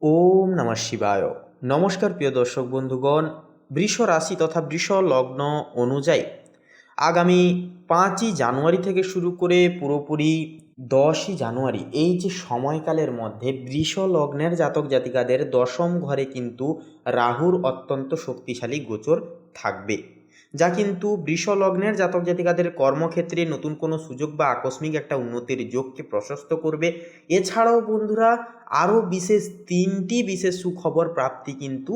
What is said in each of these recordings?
ওম নমঃ শিবায়। নমস্কার প্রিয় দর্শক বন্ধুগণ, বৃষ রাশি তথা বৃষ লগ্ন অনুযায়ী আগামী 5ই জানুয়ারি থেকে শুরু করে পুরোপুরি 10ই জানুয়ারি এই যে সময়কালের মধ্যে বৃষ লগ্নের জাতক জাতিকাদের দশম ঘরে কিন্তু রাহুর অত্যন্ত শক্তিশালী গোচর থাকবে, যা কিন্তু বৃষ লগ্নের জাতক জাতিকাদের কর্মক্ষেত্রে নতুন কোনো সুযোগ বা আকস্মিক একটা উন্নতির যোগকে প্রশস্ত করবে। এছাড়াও বন্ধুরা আরও তিনটি বিশেষ সুখবর প্রাপ্তি কিন্তু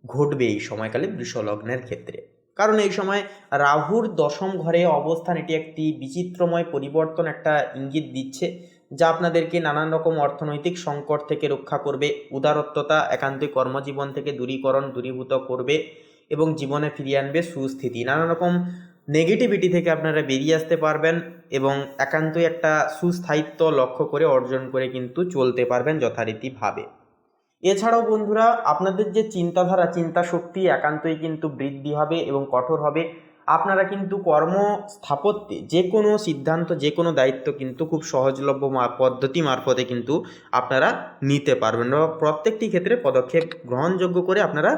ঘটবে এই সময়কালে বৃষ লগ্নের ক্ষেত্রে। কারণ এই সময় রাহুর দশম ঘরে অবস্থান এটি একটি বিচিত্রময় পরিবর্তন একটা ইঙ্গিত দিচ্ছে, যা আপনাদেরকে নানান রকম অর্থনৈতিক সংকট থেকে রক্ষা করবে, উদারত্বতা একান্তই কর্মজীবন থেকে দূরীভূত করবে এবং জীবনে ফিরিয়ে আনবে সুস্থিতি। নানা রকম নেগেটিভিটি থেকে আপনারা বেরিয়ে আসতে পারবেন এবং একান্তই একটা সুস্থায়িত্ব লক্ষ্য করে অর্জন করে কিন্তু চলতে পারবেন যথারীতিভাবে। এছাড়াও বন্ধুরা আপনাদের যে চিন্তাধারা, চিন্তা শক্তি একান্তই কিন্তু বৃদ্ধি হবে এবং কঠোর হবে। আপনারা কিন্তু কর্মস্থাপত্যে যে কোনো সিদ্ধান্ত, যে কোনো দায়িত্ব কিন্তু খুব সহজলভ্য পদ্ধতি মারফতে কিন্তু আপনারা নিতে পারবেন বা প্রত্যেকটি ক্ষেত্রে পদক্ষেপ গ্রহণযোগ্য করে আপনারা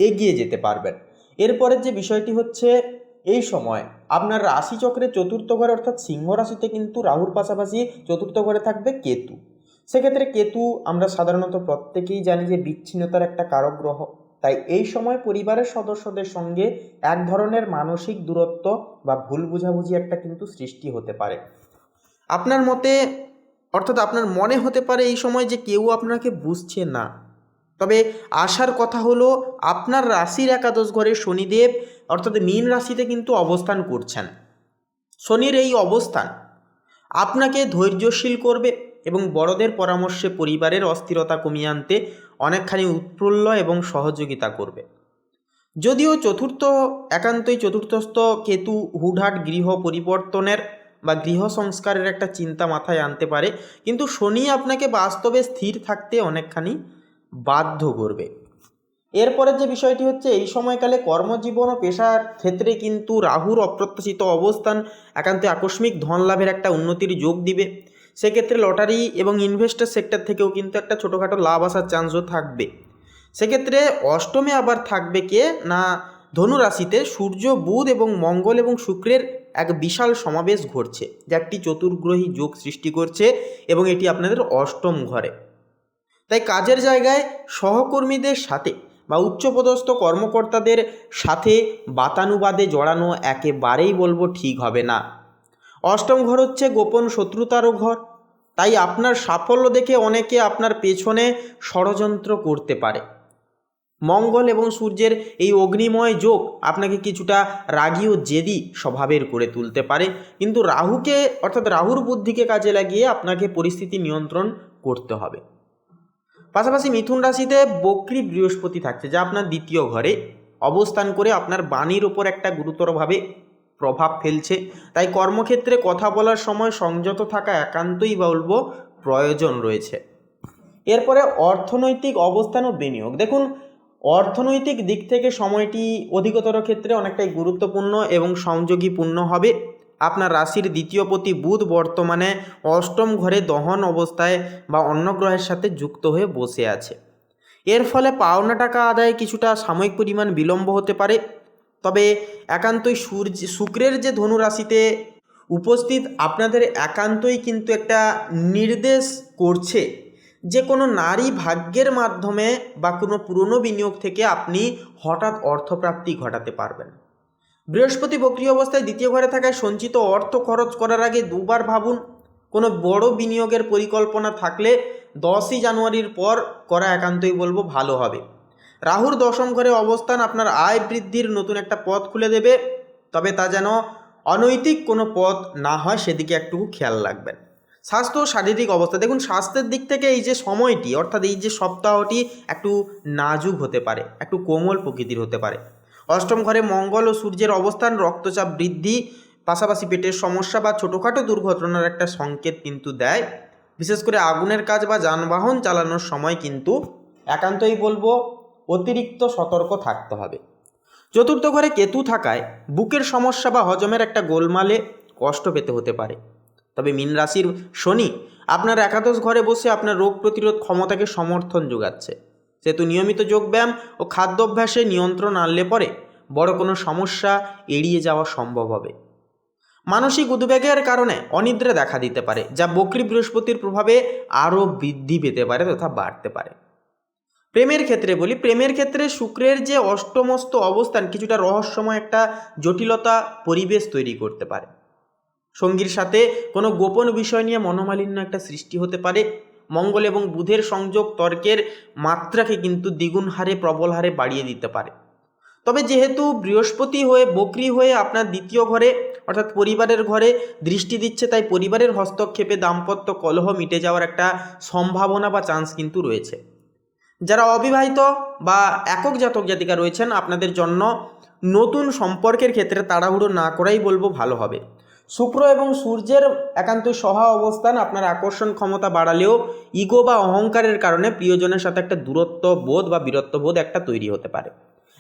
এগিয়ে যেতে পারবেন। এরপরের যে বিষয়টি হচ্ছে, এই সময় আপনার রাশিচক্রে চতুর্থ ঘরে অর্থাৎ সিংহ রাশিতে কিন্তু রাহুর পাশাপাশি চতুর্থ ঘরে থাকবে কেতু। সেক্ষেত্রে কেতু আমরা সাধারণত প্রত্যেকেই জানি যে বিচ্ছিন্নতার একটা কারক গ্রহ। তাই এই সময় পরিবারের সদস্যদের সঙ্গে এক ধরনের মানসিক দূরত্ব বা ভুল বোঝাবুঝি একটা কিন্তু সৃষ্টি হতে পারে। আপনার মতে অর্থাৎ আপনার মনে হতে পারে এই সময় যে কেউ আপনাকে বুঝছে না। তবে আশার কথা হলো, আপনার রাশির একাদশ ঘরে শনিদেব অর্থাৎ মীন রাশিতে কিন্তু অবস্থান করছেন। শনির এই অবস্থান আপনাকে ধৈর্যশীল করবে এবং বড়দের পরামর্শে পরিবারের অস্থিরতা কমিয়ে আনতে অনেকখানি উৎফুল্ল এবং সহযোগিতা করবে। যদিও একান্তই চতুর্থস্থ কেতু হুটহাট গৃহ পরিবর্তনের বা গৃহ সংস্কারের একটা চিন্তা মাথায় আনতে পারে, কিন্তু শনি আপনাকে বাস্তবে স্থির থাকতে অনেকখানি বাধ্য করবে। এরপরের যে বিষয়টি হচ্ছে, এই সময়কালে কর্মজীবন ও পেশার ক্ষেত্রে কিন্তু রাহুর অপ্রত্যাশিত অবস্থান একান্ত আকস্মিক ধন লাভের একটা উন্নতির যোগ দিবে। সেক্ষেত্রে লটারি এবং ইনভেস্টার সেক্টর থেকেও কিন্তু একটা ছোটোখাটো লাভ আসার চান্সও থাকবে। সেক্ষেত্রে অষ্টমে আবার থাকবে কে না, ধনু রাশিতে সূর্য, বুধ এবং মঙ্গল এবং শুক্রের এক বিশাল সমাবেশ ঘটছে, যা একটি চতুর্গ্রহী যোগ সৃষ্টি করছে এবং এটি আপনাদের অষ্টম ঘরে। তাই কাজের জায়গায় সহকর্মীদের সাথে বা উচ্চপদস্থ কর্মকর্তাদের সাথে বাতানুবাদে জড়ানো একেবারেই বলবো ঠিক হবে না। অষ্টম ঘর হচ্ছে গোপন শত্রুতারও ঘর। তাই আপনার সাফল্য দেখে অনেকে আপনার পেছনে ষড়যন্ত্র করতে পারে। মঙ্গল এবং সূর্যের এই অগ্নিময় যোগ আপনাকে কিছুটা রাগী ও জেদি স্বভাবের করে তুলতে পারে, কিন্তু রাহুর বুদ্ধিকে কাজে লাগিয়ে আপনাকে পরিস্থিতি নিয়ন্ত্রণ করতে হবে। পাশাপাশি মিথুন রাশিতে বক্রী বৃহস্পতি থাকছে, যা আপনার দ্বিতীয় ঘরে অবস্থান করে আপনার বাণীর ওপর একটা গুরুতরভাবে প্রভাব ফেলছে। তাই কর্মক্ষেত্রে কথা বলার সময় সংযত থাকা একান্তই বলবো প্রয়োজন রয়েছে। এরপরে অর্থনৈতিক অবস্থান ও বিনিয়োগ। দেখুন, অর্থনৈতিক দিক থেকে সময়টি অধিকতর ক্ষেত্রে অনেকটাই গুরুত্বপূর্ণ এবং সংযোগীপূর্ণ হবে। আপনার রাশির দ্বিতীয়পতি বুধ বর্তমানে অষ্টম ঘরে দহন অবস্থায় বা অন্য গ্রহের সাথে যুক্ত হয়ে বসে আছে। এর ফলে পাওনা টাকা আদায়ে কিছুটা সাময়িক পরিমাণ বিলম্ব হতে পারে। তবে একান্তই শুক্রের যে ধনু রাশিতে উপস্থিত আপনাদের একান্তই কিন্তু একটা নির্দেশ করছে যে কোনো নারী ভাগ্যের মাধ্যমে বা কোনো পুরনো বিনিয়োগ থেকে আপনি হঠাৎ অর্থপ্রাপ্তি ঘটাতে পারবেন। বৃহস্পতি বক্রী অবস্থায় দ্বিতীয় ঘরে থাকায় সঞ্চিত অর্থ খরচ করার আগে দুবার ভাবুন। কোনো বড় বিনিয়োগের পরিকল্পনা থাকলে 10ই জানুয়ারির পর করা একান্তই বলবো ভালো হবে। রাহুর দশম ঘরে অবস্থান আপনার আয় বৃদ্ধির নতুন একটা পথ খুলে দেবে, তবে তা যেন অনৈতিক কোনো পথ না হয় সেদিকে একটু খেয়াল রাখবেন। স্বাস্থ্য ও শারীরিক অবস্থা। দেখুন, স্বাস্থ্যের দিক থেকে এই যে সময়টি অর্থাৎ এই যে সপ্তাহটি একটু নাজুক হতে পারে, একটু কোমল প্রকৃতির হতে পারে। অষ্টম ঘরে মঙ্গল ও সূর্যের অবস্থান রক্তচাপ বৃদ্ধি, পাশাপাশি পেটের সমস্যা বা ছোটোখাটো দুর্ঘটনার একটা সংকেত কিন্তু দেয়। বিশেষ করে আগুনের কাজ বা যানবাহন চালানোর সময় কিন্তু একান্তই বলবো অতিরিক্ত সতর্ক থাকতে হবে। চতুর্থ ঘরে কেতু থাকায় বুকের সমস্যা বা হজমের একটা গোলমালে কষ্ট পেতে হতে পারে। তবে মীন রাশির শনি আপনার একাদশ ঘরে বসে আপনার রোগ প্রতিরোধ ক্ষমতাকে সমর্থন যোগাচ্ছে। সেহেতু নিয়মিত যোগব্যায়াম ও খাদ্যাভ্যাসে নিয়ন্ত্রণ আনলে পরে বড় কোনো সমস্যা এড়িয়ে যাওয়া সম্ভব হবে। মানসিক উদ্বেগের কারণে অনিদ্রা দেখা দিতে পারে, যা বক্রী বৃহস্পতির প্রভাবে আরও বৃদ্ধি পেতে পারে তথা বাড়তে পারে। প্রেমের ক্ষেত্রে বলি, প্রেমের ক্ষেত্রে শুক্রের যে অষ্টমস্ত অবস্থান কিছুটা রহস্যময় একটা জটিলতা পরিবেশ তৈরি করতে পারে। সঙ্গীর সাথে কোনো গোপন বিষয় নিয়ে মনোমালিন্য একটা সৃষ্টি হতে পারে। মঙ্গল এবং বুধের সংযোগ তর্কের মাত্রাকে কিন্তু দ্বিগুণ হারে প্রবল হারে বাড়িয়ে দিতে পারে। তবে যেহেতু বৃহস্পতি হয়ে বক্রী হয়ে আপনার দ্বিতীয় ঘরে অর্থাৎ পরিবারের ঘরে দৃষ্টি দিচ্ছে, তাই পরিবারের হস্তক্ষেপে দাম্পত্য কলহ মিটে যাওয়ার একটা সম্ভাবনা বা চান্স কিন্তু রয়েছে। যারা অবিবাহিত বা একক জাতক জাতিকা রয়েছেন, আপনাদের জন্য নতুন সম্পর্কের ক্ষেত্রে তাড়াহুড়ো না করাই বলবো ভালো হবে। শুক্র এবং সূর্যের একান্তই সহা অবস্থান আপনার আকর্ষণ ক্ষমতা বাড়ালেও ইগো বা অহংকারের কারণে প্রিয়জনের সাথে একটা দূরত্ব বোধ বা বীরত্ব বোধ একটা তৈরি হতে পারে।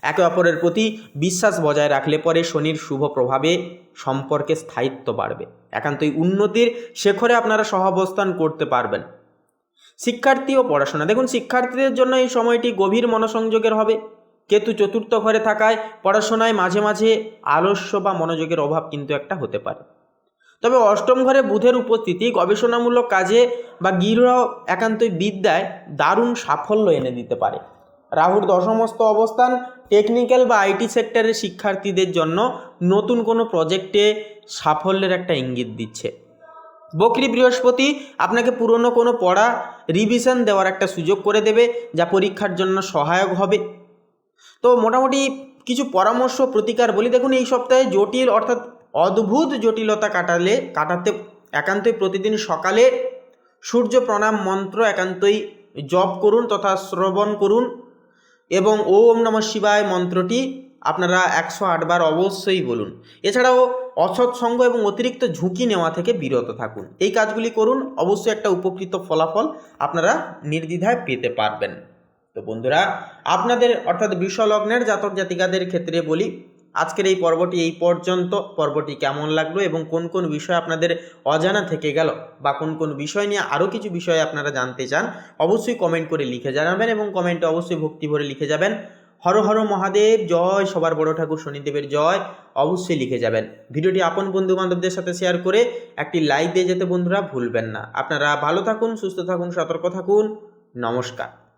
একে অপরের প্রতি বিশ্বাস বজায় রাখলে পরে শনির শুভ প্রভাবে সম্পর্কে স্থায়িত্ব বাড়বে। একান্তই উন্নতির শেখরে আপনারা সহাবস্থান করতে পারবেন। শিক্ষার্থী ও পড়াশোনা, দেখুন শিক্ষার্থীদের জন্য এই সময়টি গভীর মনোসংযোগের হবে। কেতু চতুর্থ ঘরে থাকায় পড়াশোনায় মাঝে মাঝে আলস্য বা মনোযোগের অভাব কিন্তু একটা হতে পারে। তবে অষ্টম ঘরে বুধের উপস্থিতি গবেষণামূলক কাজে বা গৃহ একান্তই বিদ্যায় দারুণ সাফল্য এনে দিতে পারে। রাহুর দশমস্ত অবস্থান টেকনিক্যাল বা আইটি সেক্টরের শিক্ষার্থীদের জন্য নতুন কোনো প্রজেক্টে সাফল্যের একটা ইঙ্গিত দিচ্ছে। বক্রী বৃহস্পতি আপনাকে পুরনো কোনো পড়া রিভিশন দেওয়ার একটা সুযোগ করে দেবে, যা পরীক্ষার জন্য সহায়ক হবে। তো মোটামুটি কিছু পরামর্শ প্রতিকার বলি। দেখুন, এই সপ্তাহে জটিল অর্থাৎ অদ্ভুত জটিলতা কাটাতে একান্তই প্রতিদিন সকালে সূর্য প্রণাম মন্ত্র একান্তই জপ করুন তথা শ্রবণ করুন এবং ওম নমঃ শিবায় মন্ত্রটি আপনারা 108 বার অবশ্যই বলুন। এছাড়াও অসৎসঙ্গ এবং অতিরিক্ত ঝুঁকি নেওয়া থেকে বিরত থাকুন। এই কাজগুলি করুন, অবশ্যই একটা উপকৃত ফলাফল আপনারা নির্দ্বিধায় পেতে পারবেন। তো বন্ধুরা, আপনাদের অর্থাৎ বৃষ লগ্নের জাতক জাতিকাদের ক্ষেত্রে বলি, আজকের এই পর্বটি এই পর্যন্ত। পর্বটি কেমন লাগলো এবং কোন কোন বিষয় আপনাদের অজানা থেকে গেল বা কোন কোন বিষয় নিয়ে আরও কিছু বিষয় আপনারা জানতে চান, অবশ্যই কমেন্ট করে লিখে জানাবেন এবং কমেন্টে অবশ্যই ভক্তি ভরে লিখে যাবেন হর হর মহাদেব জয়, সবার বড় ঠাকুর শনিদেবের জয়, অবশ্যই লিখে যাবেন। ভিডিওটি আপন বন্ধু বান্ধবদের সাথে শেয়ার করে একটি লাইক দিয়ে যেতে বন্ধুরা ভুলবেন না। আপনারা ভালো থাকুন, সুস্থ থাকুন, সতর্ক থাকুন। নমস্কার।